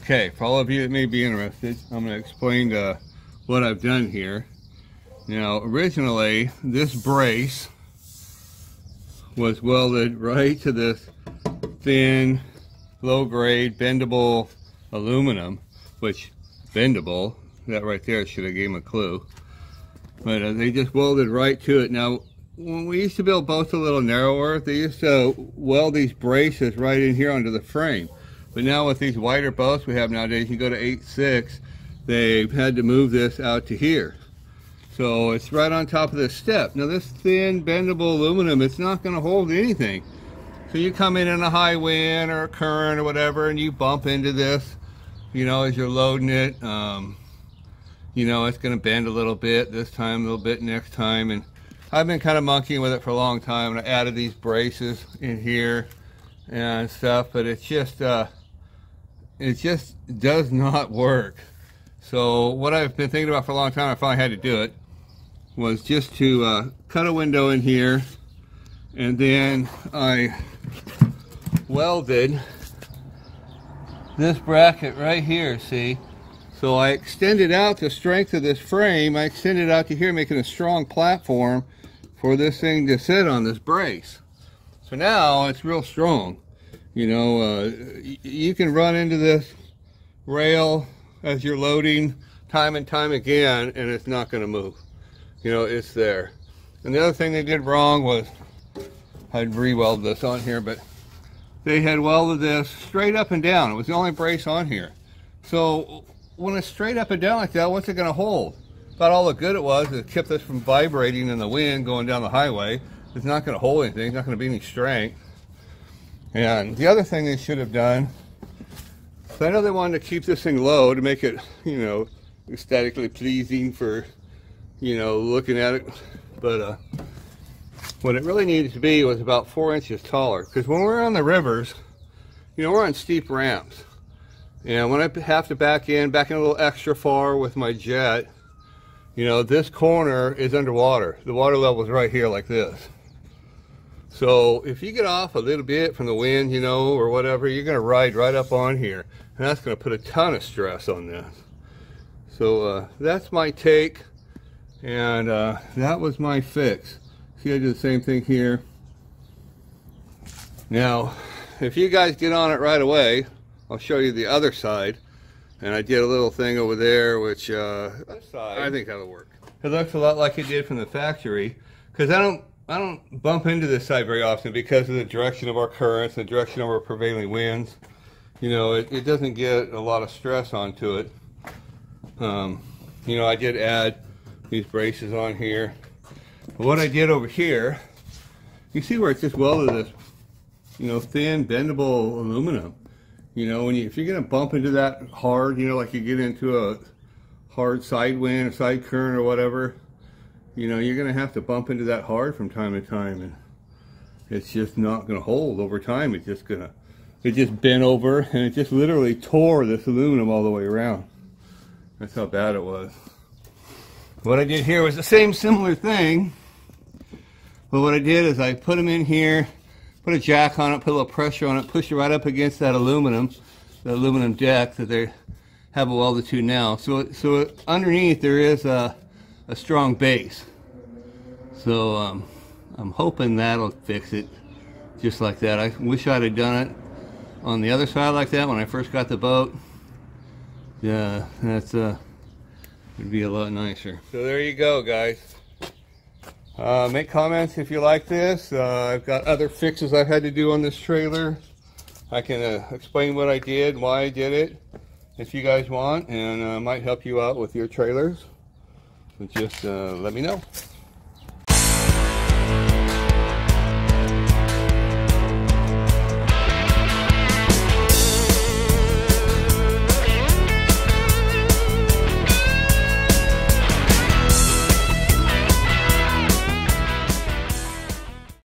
Okay, for all of you that may be interested, I'm going to explain what I've done here. Now, originally, this brace was welded right to this thin, low-grade, bendable aluminum, which, bendable, that right there should have gave them a clue. But they just welded right to it. Now, when we used to build boats a little narrower, they used to weld these braces right in here onto the frame. But now with these wider boats we have nowadays, you go to 8.6, they've had to move this out to here. So it's right on top of this step. Now this thin, bendable aluminum, it's not going to hold anything. So you come in a high wind or a current or whatever, and you bump into this, you know, as you're loading it. You know, it's going to bend a little bit this time, a little bit next time. And I've been kind of monkeying with it for a long time, and I added these braces in here and stuff, but it just does not work. So what I've been thinking about for a long time, I finally had to do it, was just to cut a window in here, and then I welded this bracket right here, see? So I extended out the strength of this frame, I extended out to here, making a strong platform for this thing to sit on, this brace. So now it's real strong. You know, you can run into this rail as you're loading time and time again, and it's not going to move. You know, it's there. And the other thing they did wrong was, I'd re-weld this on here, but they had welded this straight up and down. It was the only brace on here. So when it's straight up and down like that, what's it going to hold? About all the good it was, it kept this from vibrating in the wind going down the highway. It's not going to hold anything. It's not going to be any strength. And the other thing they should have done, so I know they wanted to keep this thing low to make it, you know, aesthetically pleasing for, you know, looking at it. But what it really needed to be was about 4 inches taller. Because when we're on the rivers, you know, we're on steep ramps. And when I have to back in a little extra far with my jet, you know, this corner is underwater. The water level is right here like this. So if you get off a little bit from the wind, you know, or whatever, you're going to ride right up on here. And that's going to put a ton of stress on this. So that's my take. And that was my fix. See, I did the same thing here. Now, if you guys get on it right away, I'll show you the other side. And I did a little thing over there, which I think that'll work. It looks a lot like it did from the factory. Because I don't bump into this side very often because of the direction of our currents, the direction of our prevailing winds. You know, it doesn't get a lot of stress onto it. You know, I did add these braces on here. But what I did over here, you see where it's just welded this, you know, thin, bendable aluminum. You know, if you're going to bump into that hard, you know, like you get into a hard side wind, or side current or whatever, you know, you're going to have to bump into that hard from time to time, and it's just not going to hold over time. It just bent over, and it just literally tore this aluminum all the way around. That's how bad it was. What I did here was the same similar thing, but what I did is I put them in here, put a jack on it, put a little pressure on it, push it right up against that aluminum, the aluminum deck that they have it welded to now. So underneath there is a strong base. So I'm hoping that'll fix it just like that. I wish I'd have done it on the other side like that when I first got the boat. Yeah, that's would be a lot nicer. So there you go, guys. Make comments if you like this. I've got other fixes I've had to do on this trailer. I can explain what I did, why I did it, if you guys want, and might help you out with your trailers. So just let me know.